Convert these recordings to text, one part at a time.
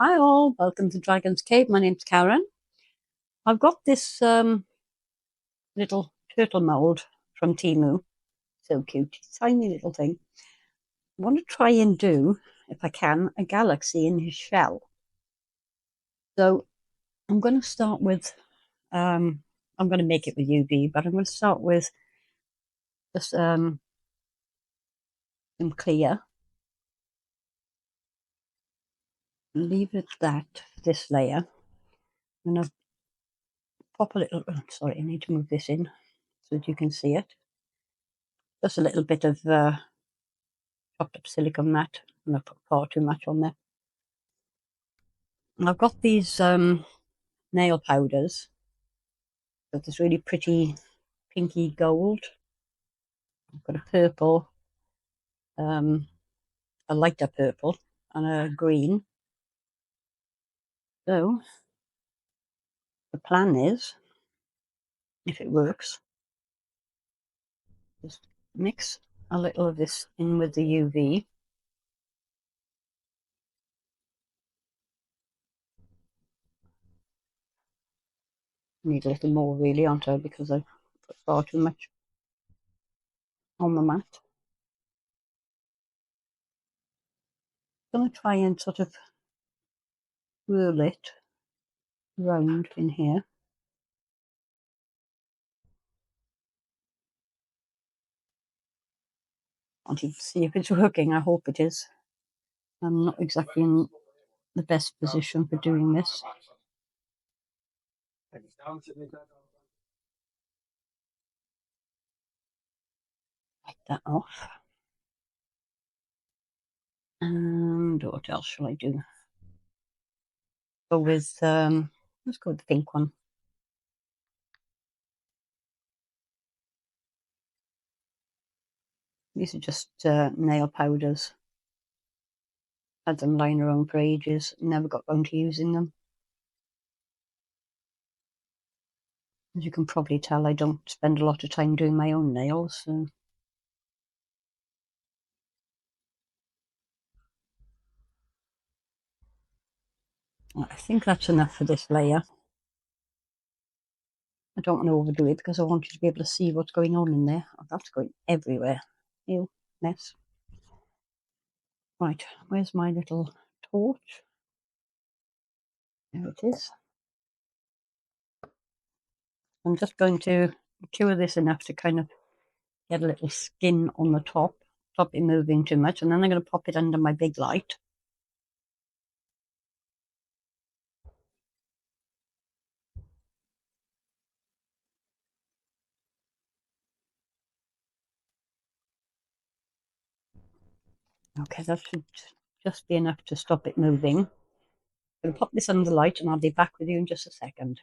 Hi all, welcome to Dragon's Cave. My name's Karen. I've got this little turtle mold from Timu. So cute, tiny little thing. I want to try and do, if I can, a galaxy in his shell. So I'm going to start with, I'm going to make it with UV, but I'm going to start with just some clear. Leave it that, this layer. I'm going to pop a little, sorry, I need to move this in so that you can see it. Just a little bit of chopped up silicone mat. I'm not put far too much on there. And I've got these nail powders with this really pretty pinky gold. I've got a purple, a lighter purple, and a green. So the plan is, if it works, just mix a little of this in with the UV. Need a little more really, aren't I? Because I put far too much on the mat. I'm going to try and sort of whirl it round in here. Want to see if it's working. I hope it is. I'm not exactly in the best position for doing this. Wipe that off. And what else shall I do? Go with, let's go with the pink one. These are just nail powders. Had them lying around for ages, never got round to using them. As you can probably tell, I don't spend a lot of time doing my own nails. So. I think that's enough for this layer. I don't want to overdo it because I want you to be able to see what's going on in there. Oh, that's going everywhere. Ew, mess. Right, where's my little torch? There it is. I'm just going to cure this enough to kind of get a little skin on the top, stop it moving too much, and then I'm going to pop it under my big light. Okay, that should just be enough to stop it moving. I'm going to pop this under the light and I'll be back with you in just a second.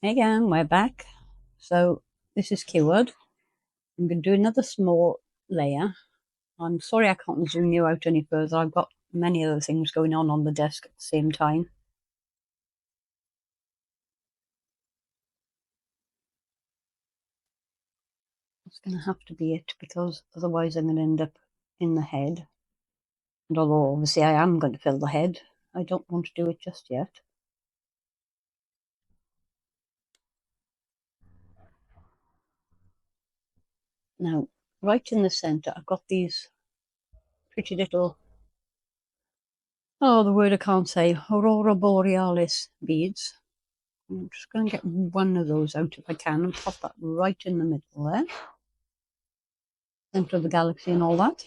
Hey again, we're back. So this is cured. I'm going to do another small layer. I'm sorry I can't zoom you out any further. I've got many other things going on the desk at the same time. It's going to have to be it because otherwise I'm going to end up in the head. And although obviously I am going to fill the head, I don't want to do it just yet. Now, right in the centre, I've got these pretty little, oh, the word I can't say, Aurora Borealis beads. I'm just going to get one of those out if I can and pop that right in the middle there. Centre of the galaxy and all that.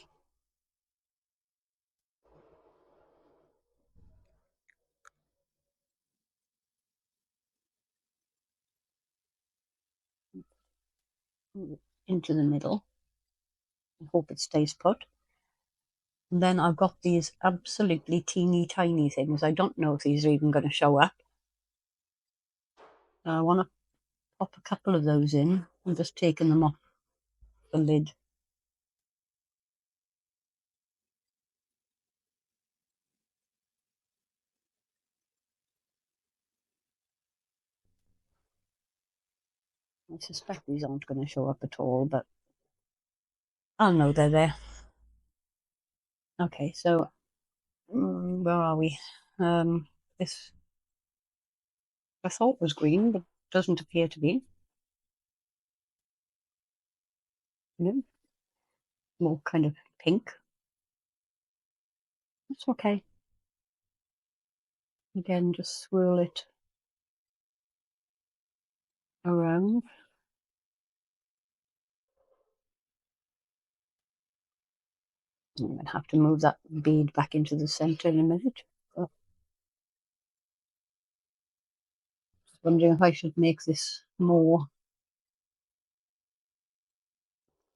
Into the middle. I hope it stays put. And then I've got these absolutely teeny tiny things. I don't know if these are even going to show up. I want to pop a couple of those in. I'm just taking them off the lid. I suspect these aren't going to show up at all, but I'll know they're there. Okay, so Where are we? This I thought was green, but doesn't appear to be. No, more kind of pink. That's okay. Again, just swirl it around. I'm going to have to move that bead back into the center in a minute. Oh, just wondering if I should make this more,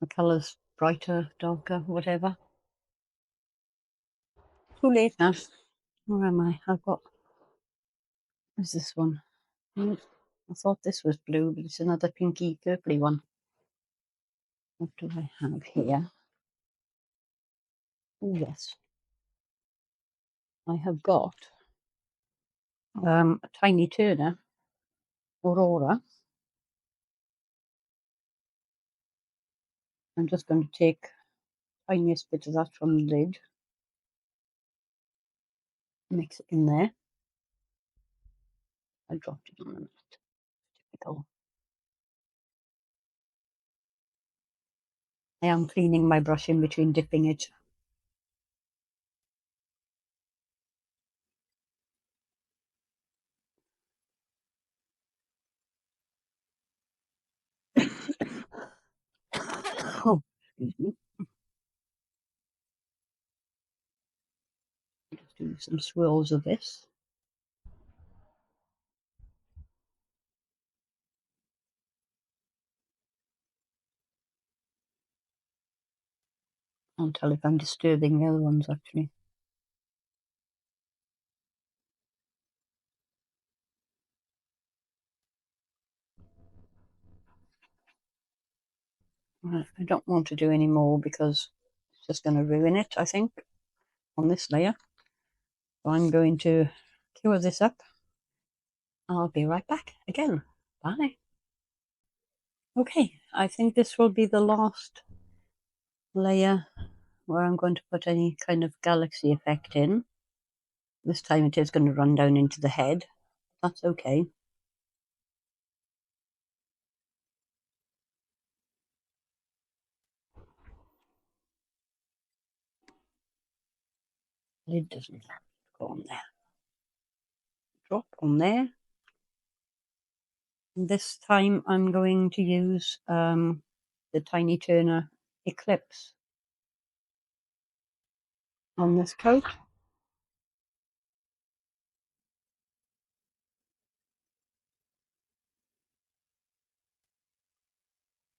the colours brighter, darker, whatever. Too late now. Where am I? Where's this one? I thought this was blue, but it's another pinky purpley one. What do I have here? Oh, yes. I have got a tiny Turner Aurora. I'm just going to take the tiniest bit of that from the lid, mix it in there. I dropped it on the mat. Typical. I am cleaning my brush in between dipping it. Oh, excuse me. Just do some swirls of this. I'll tell if I'm disturbing the other ones actually. Right, I don't want to do any more because it's just going to ruin it, I think, on this layer. So I'm going to cure this up. I'll be right back again. Bye. Okay, I think this will be the last layer where I'm going to put any kind of galaxy effect in. This time it is going to run down into the head. That's okay. Lid doesn't go on there. Drop on there. And this time I'm going to use the Tiny Turner Eclipse on this coat.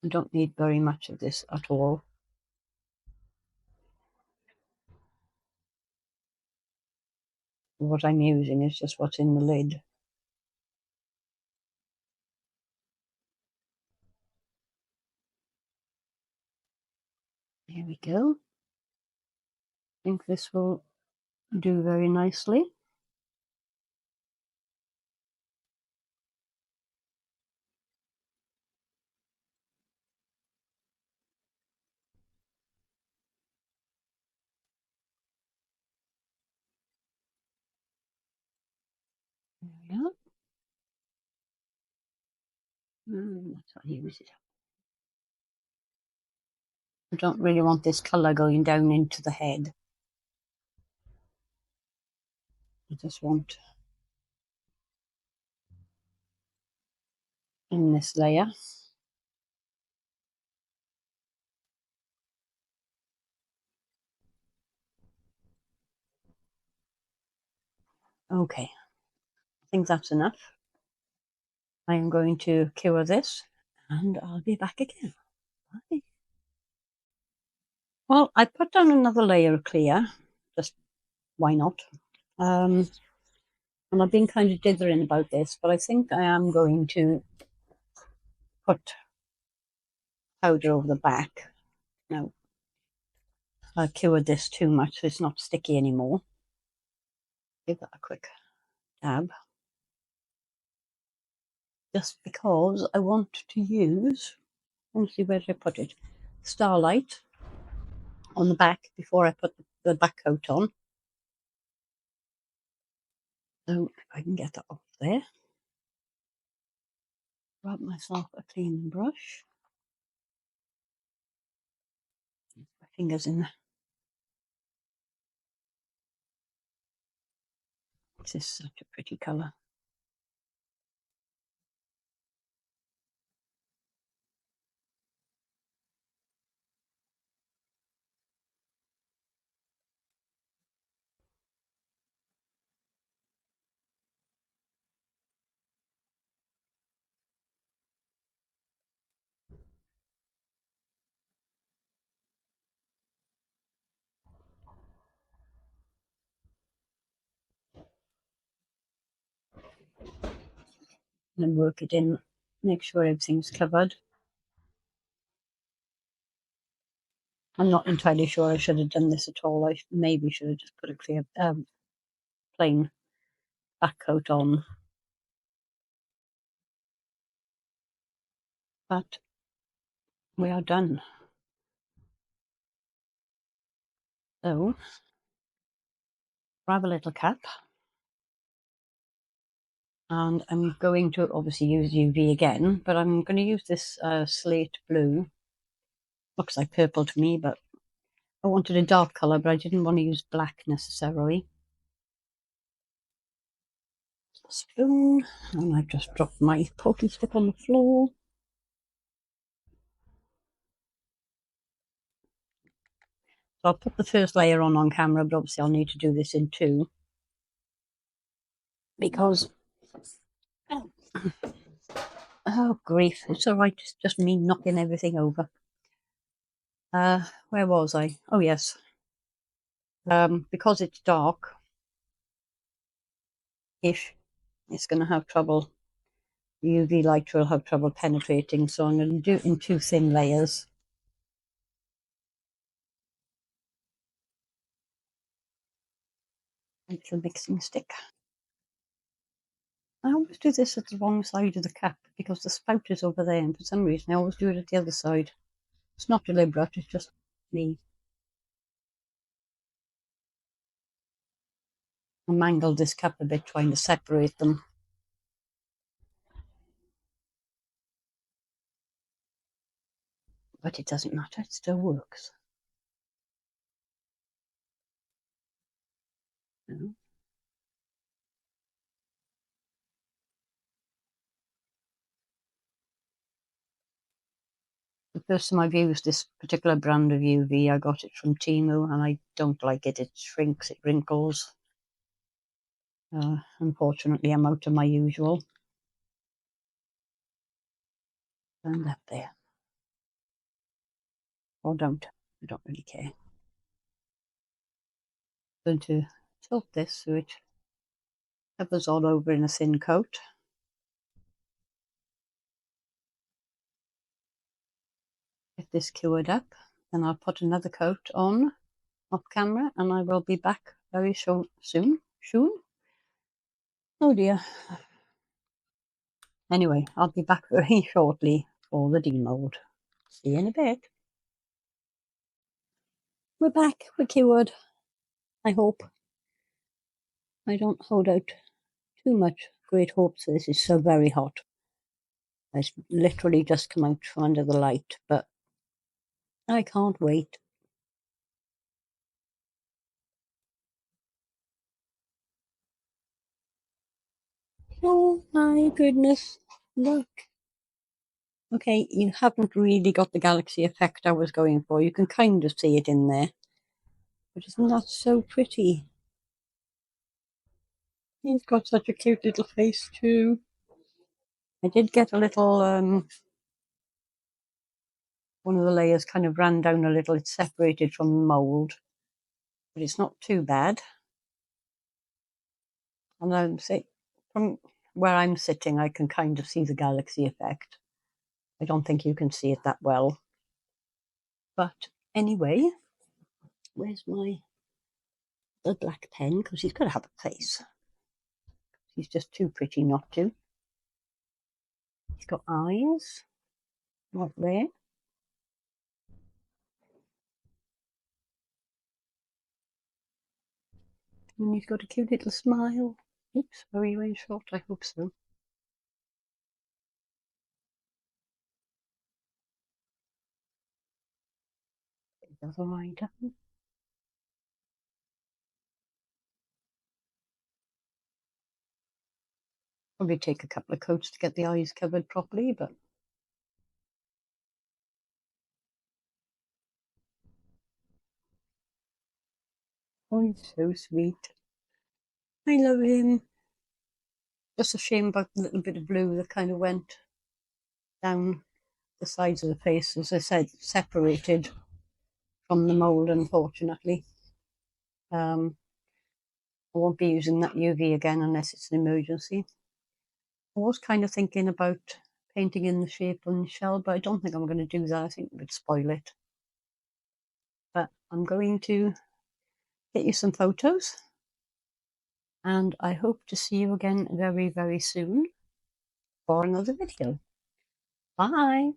I don't need very much of this at all. What I'm using is just what's in the lid. Here we go. I think this will do very nicely. There we are. That's how I use it. I don't really want this colour going down into the head. I just want in this layer. Okay, I think that's enough. I am going to cure this and I'll be back again. Bye. Well, I put down another layer of clear, just why not? And I've been kind of dithering about this, but I think I am going to put powder over the back. Now, I cured this too much, so it's not sticky anymore. Give that a quick dab. Just because I want to use, let me see where did I put it, Starlight on the back before I put the back coat on. So if I can get that off there, grab myself a clean brush. My fingers in. This is such a pretty colour. And then work it in, make sure everything's covered. I'm not entirely sure I should have done this at all. I maybe should have just put a clear, plain back coat on. But we are done. So, grab a little cap. And I'm going to obviously use UV again, but I'm going to use this slate blue. Looks like purple to me, but I wanted a dark colour, but I didn't want to use black necessarily. Spoon, and I've just dropped my pokey stick on the floor. So I'll put the first layer on camera, but obviously I'll need to do this in two. Because, oh grief, it's all right, it's just me knocking everything over. Where was I? Oh yes. Because it's dark-ish, it's going to have trouble. UV light will have trouble penetrating, so I'm going to do it in two thin layers. A little mixing stick. I always do this at the wrong side of the cap because the spout is over there, and for some reason I always do it at the other side. It's not deliberate, it's just me. I mangled this cap a bit trying to separate them. But it doesn't matter, it still works. You The first time I've used this particular brand of UV, I got it from Temu, and I don't like it. It shrinks, it wrinkles. Unfortunately, I'm out of my usual. And that there. Or don't. I don't really care. I'm going to tilt this so it covers all over in a thin coat. Get this cured up, then I'll put another coat on off camera, and I will be back very soon. Oh dear. Anyway, I'll be back very shortly for the demold. See you in a bit. We're back. We're cured. I hope. I don't hold out too much great hopes. This is so very hot. It's literally just come out from under the light, but I can't wait. Oh my goodness. Look. Okay, you haven't really got the galaxy effect I was going for. You can kind of see it in there. But isn't that so pretty? He's got such a cute little face too. I did get a little, one of the layers kind of ran down a little. It's separated from the mould, but it's not too bad. And I'm say from where I'm sitting, I can kind of see the galaxy effect. I don't think you can see it that well. But anyway, where's the black pen? Because he's got to have a face. He's just too pretty not to. He's got eyes, not there. And he's got a cute little smile. Oops, very, very short. I hope so. The other eye down. Probably take a couple of coats to get the eyes covered properly, but oh, he's so sweet. I love him. Just a shame about the little bit of blue that kind of went down the sides of the face, as I said, separated from the mould, unfortunately. I won't be using that UV again unless it's an emergency. I was kind of thinking about painting in the shape on the shell, but I don't think I'm going to do that. I think it would spoil it. But I'm going to get you some photos, and I hope to see you again very, very soon for another video. Bye!